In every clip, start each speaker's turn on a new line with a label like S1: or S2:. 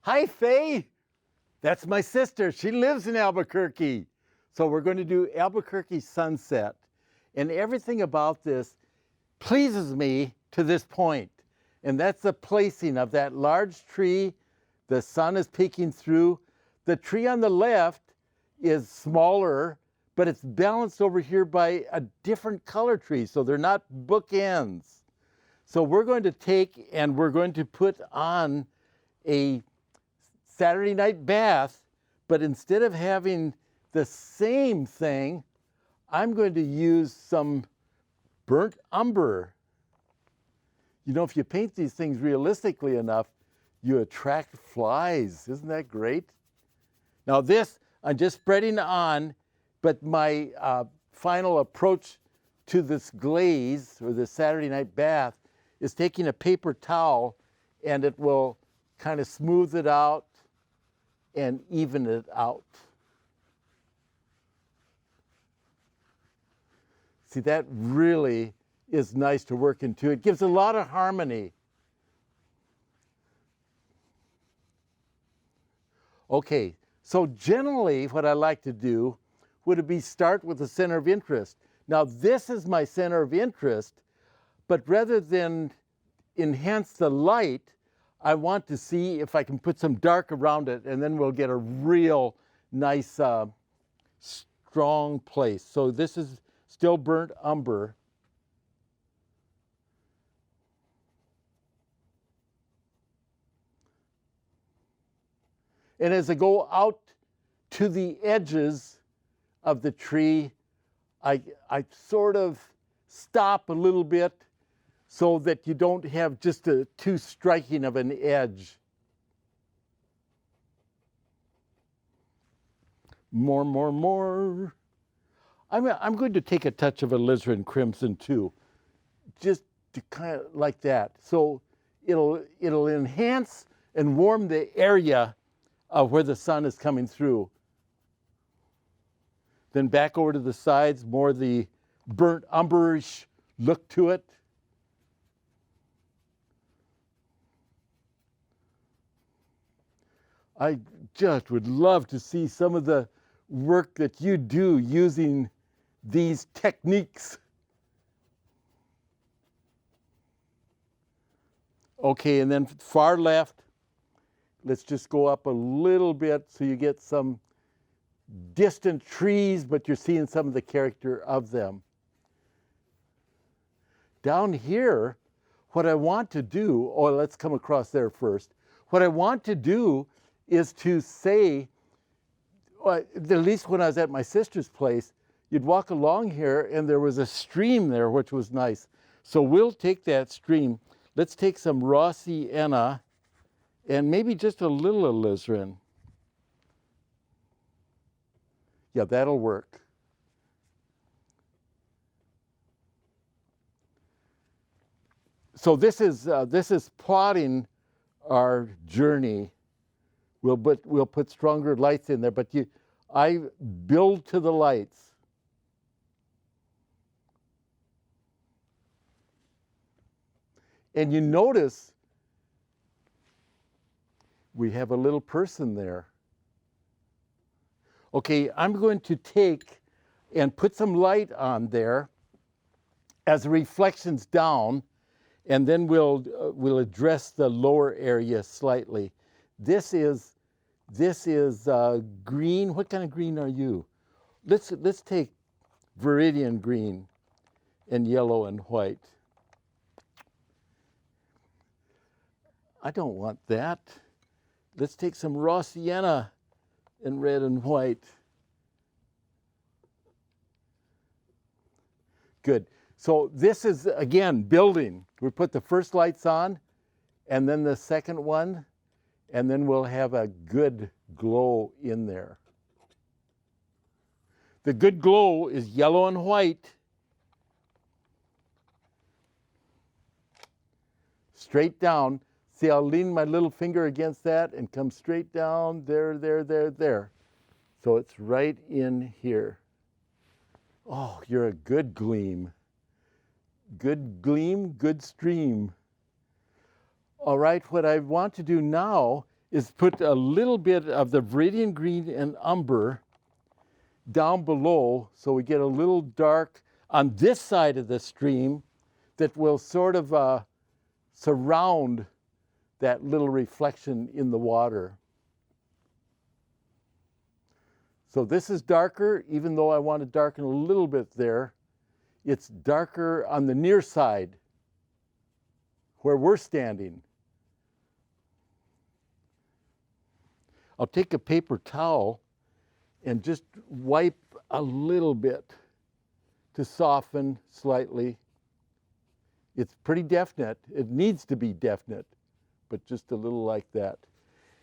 S1: Hi, Faye. That's my sister. She lives in Albuquerque. So we're going to do Albuquerque sunset. And everything about this pleases me to this point. And that's the placing of that large tree. The sun is peeking through. The tree on the left is smaller, but it's balanced over here by a different color tree. So they're not bookends. So we're going to take and we're going to put on a Saturday night bath, but instead of having the same thing, I'm going to use some burnt umber. You know, if you paint these things realistically enough, you attract flies. Isn't that great? Now this, I'm just spreading on, but my final approach to this glaze, or this Saturday night bath, is taking a paper towel, and it will kind of smooth it out and even it out. See, that really is nice to work into. It gives a lot of harmony. Okay, so generally what I like to do would be start with the center of interest. Now this is my center of interest, but rather than enhance the light, I want to see if I can put some dark around it, and then we'll get a real nice, strong place. So this is still burnt umber. And as I go out to the edges of the tree, I sort of stop a little bit so that you don't have just too striking of an edge. More. I'm going to take a touch of alizarin crimson too, just to kind of like that. So it'll enhance and warm the area of where the sun is coming through. Then back over to the sides, more the burnt umberish look to it. I just would love to see some of the work that you do using these techniques. Okay, and then far left, let's just go up a little bit so you get some distant trees, but you're seeing some of the character of them. Down here, what I want to do, or let's come across there first. What I want to do is to say, at least when I was at my sister's place, you'd walk along here and there was a stream there, which was nice. So we'll take that stream. Let's take some raw sienna and maybe just a little alizarin. Yeah, that'll work. So this is plotting our journey. We'll put stronger lights in there, but I build to the lights. And you notice we have a little person there. Okay, I'm going to take and put some light on there as reflections down, and then we'll address the lower area slightly. This is green. What kind of green are you? Let's take Viridian green and yellow and white. I don't want that. Let's take some raw sienna in red and white. Good. So this is, again, building. We put the first lights on, and then the second one, and then we'll have a good glow in there. The good glow is yellow and white. Straight down. See, I'll lean my little finger against that and come straight down, there. So it's right in here. Oh, you're a good gleam. Good gleam, good stream. All right, what I want to do now is put a little bit of the Viridian Green and Umber down below, so we get a little dark on this side of the stream that will sort of surround that little reflection in the water. So this is darker, even though I want to darken a little bit there. It's darker on the near side where we're standing. I'll take a paper towel and just wipe a little bit to soften slightly. It's pretty definite. It needs to be definite, but just a little like that.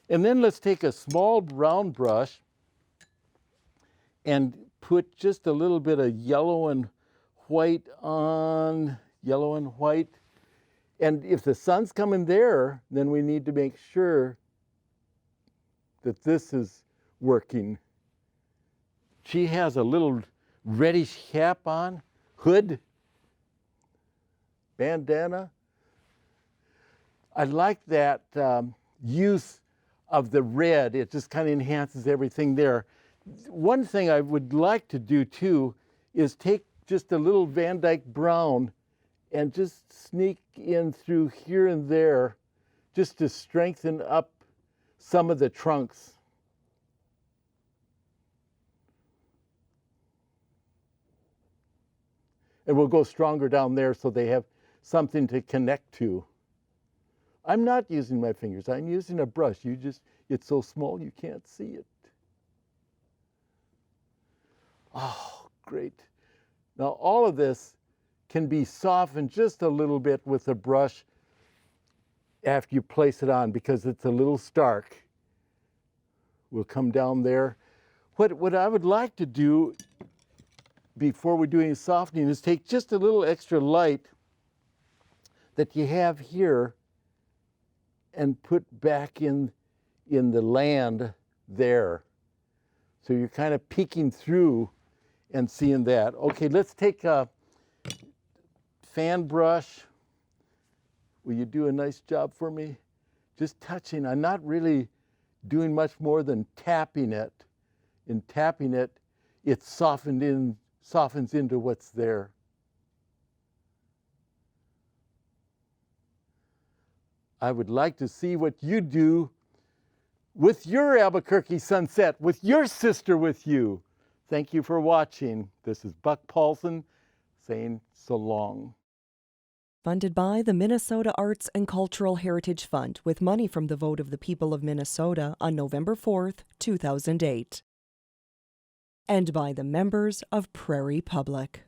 S1: And then let's take a small round brush and put just a little bit of yellow and white on, yellow and white. And if the sun's coming there, then we need to make sure that this is working. She has a little reddish cap on, hood, bandana. I like that use of the red. It just kind of enhances everything there. One thing I would like to do too is take just a little Van Dyke brown and just sneak in through here and there just to strengthen up some of the trunks. And we'll go stronger down there so they have something to connect to. I'm not using my fingers, I'm using a brush. It's so small you can't see it. Oh, great. Now all of this can be softened just a little bit with a brush after you place it on because it's a little stark. We'll come down there. What I would like to do before we do any softening is take just a little extra light that you have here and put back in the land there. So you're kind of peeking through and seeing that. Okay, let's take a fan brush. Will you do a nice job for me? Just touching. I'm not really doing much more than tapping it. In tapping it, it softens into what's there. I would like to see what you do with your Albuquerque sunset, with your sister with you. Thank you for watching. This is Buck Paulson saying so long.
S2: Funded by the Minnesota Arts and Cultural Heritage Fund with money from the vote of the people of Minnesota on November 4th, 2008. And by the members of Prairie Public.